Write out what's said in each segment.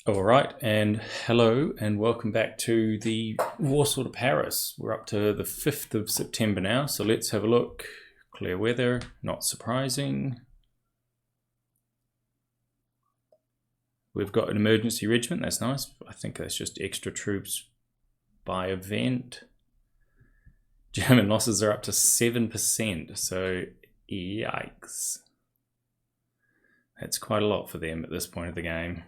All right, and hello, and welcome back to the Warsaw to Paris. We're up to the 5th of September now, so let's have a look. Clear weather, not surprising. We've got an emergency regiment, that's nice. I think that's just extra troops by event. German losses are up to 7%, so yikes. That's quite a lot for them at this point of the game.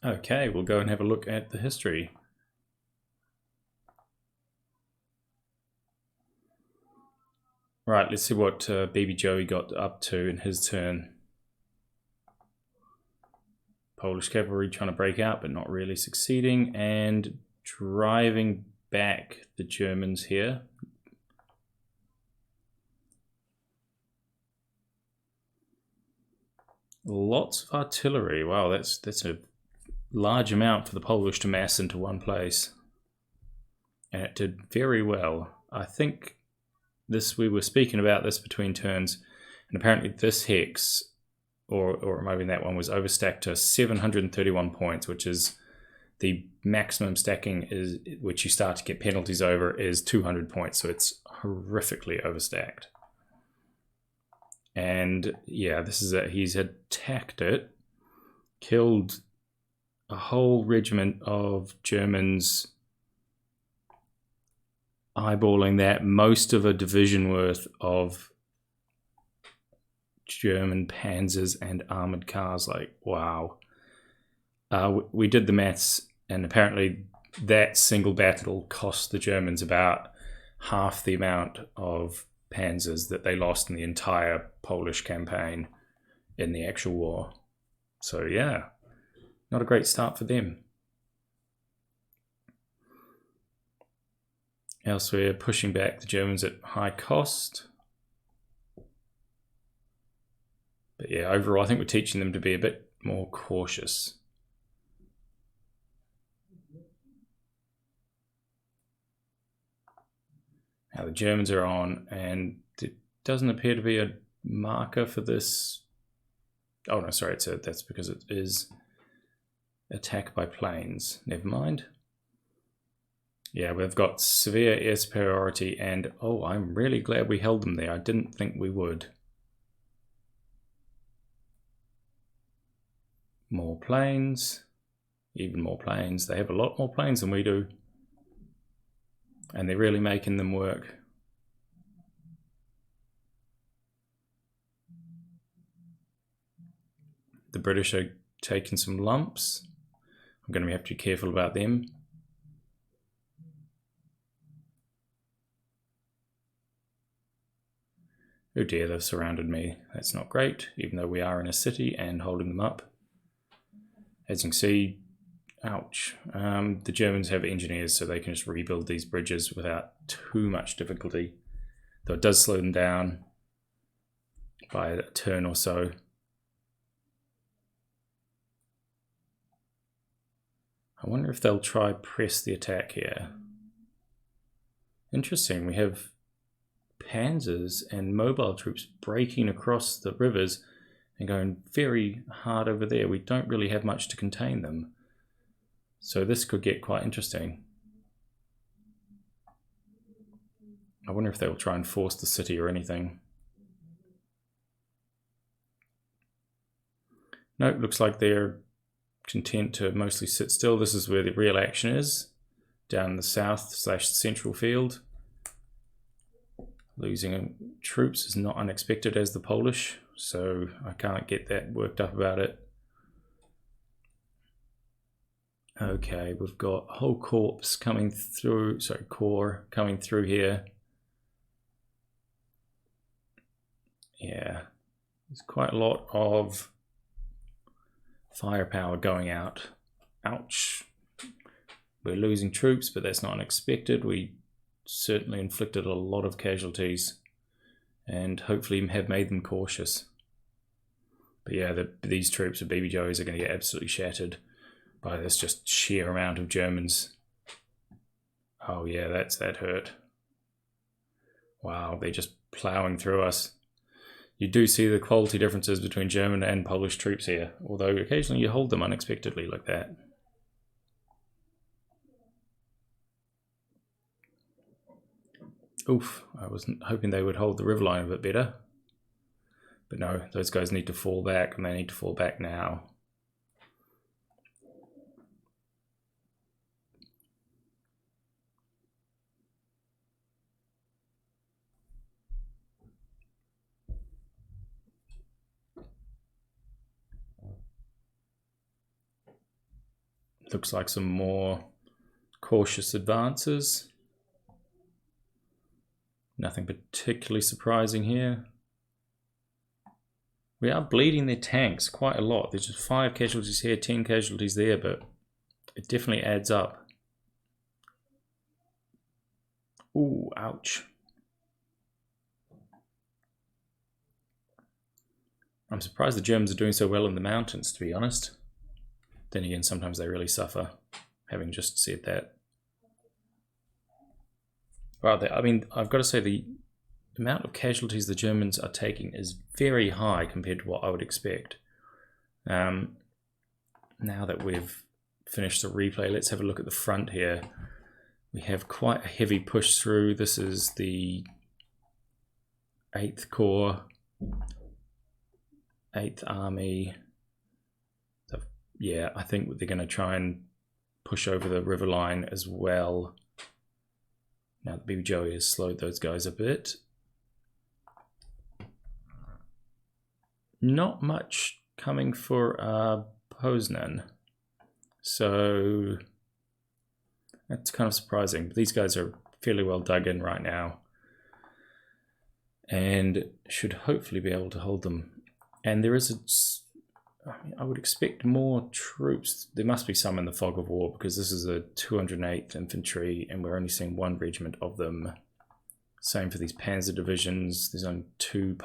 Okay, we'll go and have a look at the history. Right, let's see what BBJoey got up to in his turn. Polish cavalry trying to break out, but not really succeeding, and driving back the Germans here. Lots of artillery. Wow, that's a large amount for the Polish to mass into one place. And it did very well. I think we were speaking about this between turns, and apparently this hex, or maybe that one, was overstacked to 731 points, which is the maximum stacking, which you start to get penalties over, is 200 points, so it's horrifically overstacked. And yeah, this is it. He's attacked it, killed a whole regiment of Germans, eyeballing that, most of a division worth of German panzers and armored cars. Like, wow. We did the maths, and apparently that single battle cost the Germans about half the amount of panzers that they lost in the entire Polish campaign in the actual war. So yeah, not a great start for them. Elsewhere, pushing back the Germans at high cost. But yeah, overall, I think we're teaching them to be a bit more cautious. Now the Germans are on, and it doesn't appear to be a marker for this. Oh no, sorry, that's because it is attack by planes. Never mind. Yeah, we've got severe air superiority, and oh, I'm really glad we held them there. I didn't think we would. More planes, even more planes. They have a lot more planes than we do, and they're really making them work. The British are taking some lumps. I'm going to have to be careful about them. Oh dear, they've surrounded me. That's not great, even though we are in a city and holding them up. As you can see, ouch. The Germans have engineers, so they can just rebuild these bridges without too much difficulty. Though it does slow them down by a turn or so. I wonder if they'll try press the attack here. Interesting, we have panzers and mobile troops breaking across the rivers and going very hard over there. We don't really have much to contain them, so this could get quite interesting. I wonder if they'll try and force the city or anything. Nope, looks like they're content to mostly sit still. This is where the real action is, down in the south/central field. Losing troops is not unexpected as the Polish, so I can't get that worked up about it. Okay, we've got a whole corps coming through, corps coming through here. Yeah, there's quite a lot of firepower going out. Ouch. We're losing troops, but that's not unexpected. We certainly inflicted a lot of casualties and hopefully have made them cautious. But yeah, these troops of BBJoeys are going to get absolutely shattered by this just sheer amount of Germans. Oh yeah, that hurt. Wow, they're just plowing through us. You do see the quality differences between German and Polish troops here, although occasionally you hold them unexpectedly like that. Oof, I wasn't hoping they would hold the river line a bit better. But no, those guys need to fall back, and they need to fall back now. Looks like some more cautious advances. Nothing particularly surprising here. We are bleeding their tanks quite a lot. There's just 5 casualties here, 10 casualties there, but it definitely adds up. Ooh, ouch. I'm surprised the Germans are doing so well in the mountains, to be honest. Then again, sometimes they really suffer, having just said that. Well, I mean, I've got to say the amount of casualties the Germans are taking is very high compared to what I would expect. Now that we've finished the replay, let's have a look at the front here. We have quite a heavy push through. This is the 8th Corps, 8th Army. So, yeah, I think they're going to try and push over the river line as well. Now the BBJoey has slowed those guys a bit. Not much coming for Poznan, so that's kind of surprising. These guys are fairly well dug in right now and should hopefully be able to hold them. And there is I would expect more troops. There must be some in the fog of war, because this is the 208th Infantry and we're only seeing 1 regiment of them. Same for these Panzer divisions. There's only 2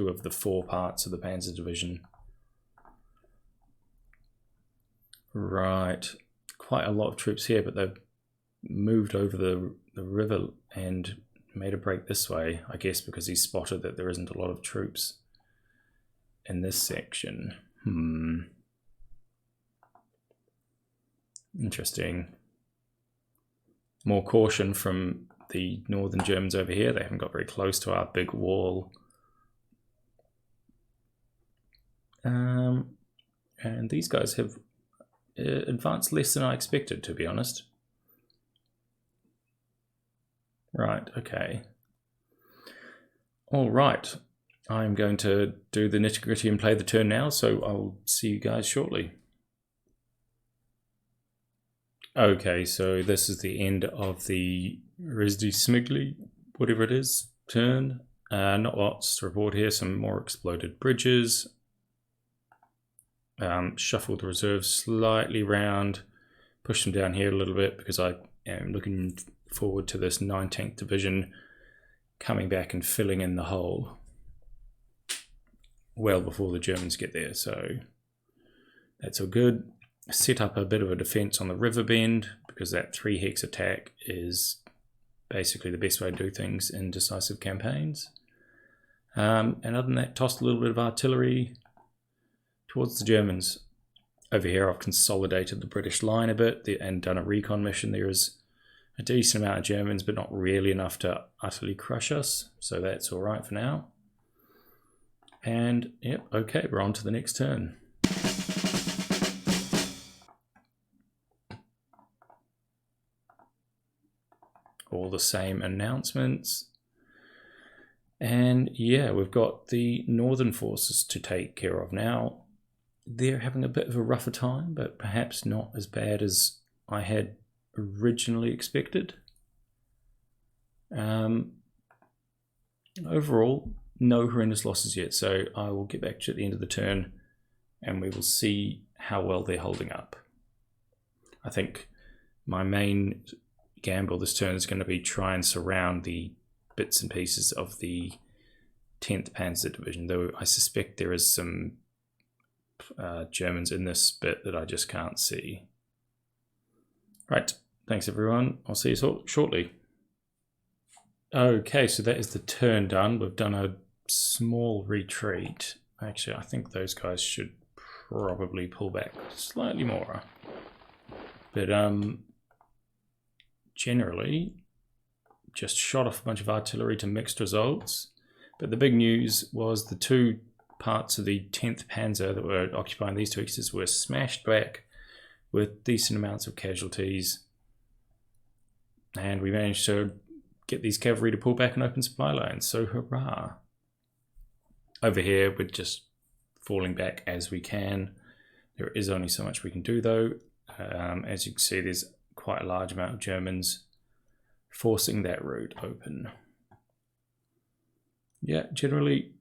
of the 4 parts of the Panzer division. Right, quite a lot of troops here, but they've moved over the river and made a break this way, I guess because he spotted that there isn't a lot of troops in this section. Interesting. More caution from the northern Germans over here. They haven't got very close to our big wall. And these guys have advanced less than I expected, to be honest. Right, okay. All right. I'm going to do the nitty-gritty and play the turn now, so I'll see you guys shortly. Okay, so this is the end of the Resdy Smigly, whatever it is, turn. Not lots to report here, some more exploded bridges. Shuffled the reserves slightly round, pushed them down here a little bit because I am looking forward to this 19th Division coming back and filling in the hole well before the Germans get there, so that's all good. Set up a bit of a defense on the river bend because that 3 hex attack is basically the best way to do things in decisive campaigns. And other than that, tossed a little bit of artillery towards the Germans. Over here I've consolidated the British line a bit and done a recon mission. There is a decent amount of Germans, but not really enough to utterly crush us, so that's all right for now. And yep, okay, we're on to the next turn. All the same announcements. And yeah, we've got the northern forces to take care of now. They're having a bit of a rougher time, but perhaps not as bad as I had originally expected. Overall, no horrendous losses yet, so I will get back to you at the end of the turn and we will see how well they're holding up. I think my main gamble this turn is going to be try and surround the bits and pieces of the 10th Panzer Division, though I suspect there is some Germans in this bit that I just can't see. Right, thanks everyone. I'll see you shortly. Okay, so that is the turn done. We've done a small retreat. Actually, I think those guys should probably pull back slightly more. But generally, just shot off a bunch of artillery to mixed results. But the big news was the two parts of the 10th Panzer that were occupying these two axes were smashed back with decent amounts of casualties. And we managed to get these cavalry to pull back an open supply line, so hurrah. Over here, we're just falling back as we can. There is only so much we can do though. As you can see, there's quite a large amount of Germans forcing that route open. Yeah, generally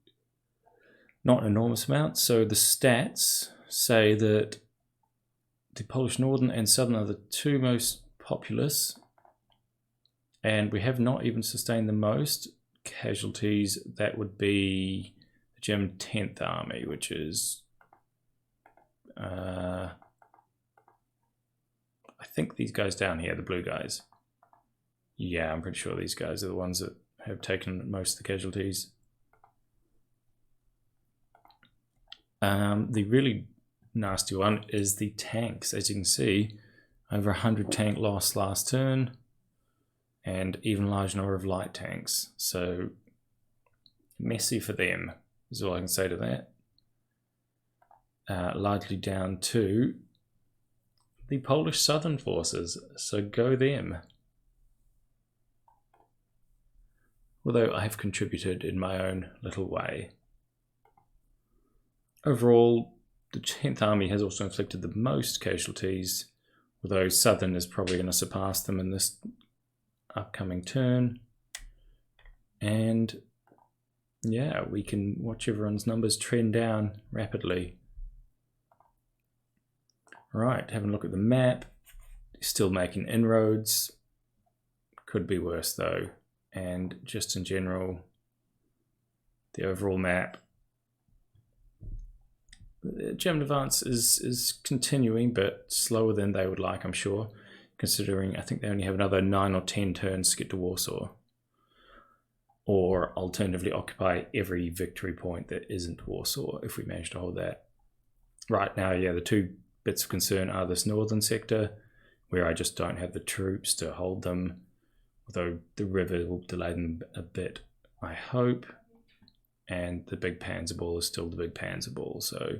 not an enormous amount. So the stats say that the Polish Northern and Southern are the two most populous, and we have not even sustained the most casualties. That would be the German 10th Army, which is I think these guys down here, the blue guys. Yeah, I'm pretty sure these guys are the ones that have taken most of the casualties. The really nasty one is the tanks. As you can see, over 100 tank loss last turn, and even large number of light tanks. So messy for them is all I can say to that. Largely down to the Polish Southern forces, so go them. Although I have contributed in my own little way. Overall, the 10th Army has also inflicted the most casualties, although Southern is probably going to surpass them in this upcoming turn. And yeah, we can watch everyone's numbers trend down rapidly. Right, having a look at the map, still making inroads. Could be worse though. And just in general, the overall map, the German advance is continuing, but slower than they would like, I'm sure, considering I think they only have another 9 or 10 turns to get to Warsaw. Or alternatively occupy every victory point that isn't Warsaw, if we manage to hold that. Right now, yeah, the two bits of concern are this northern sector, where I just don't have the troops to hold them, although the river will delay them a bit, I hope. And the big Panzer ball is still the big Panzer ball, so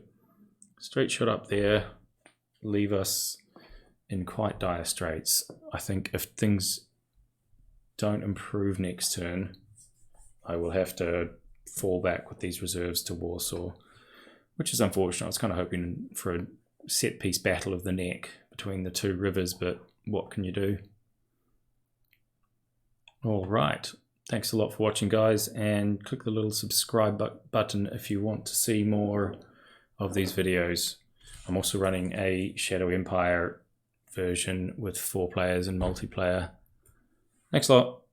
straight shot up there leave us in quite dire straits. I think if things don't improve next turn, I will have to fall back with these reserves to Warsaw, which is unfortunate. I was kind of hoping for a set piece battle of the neck between the two rivers, but what can you do? All right. Thanks a lot for watching, guys, and click the little subscribe button if you want to see more of these videos. I'm also running a Shadow Empire version with 4 players and multiplayer. Thanks a lot.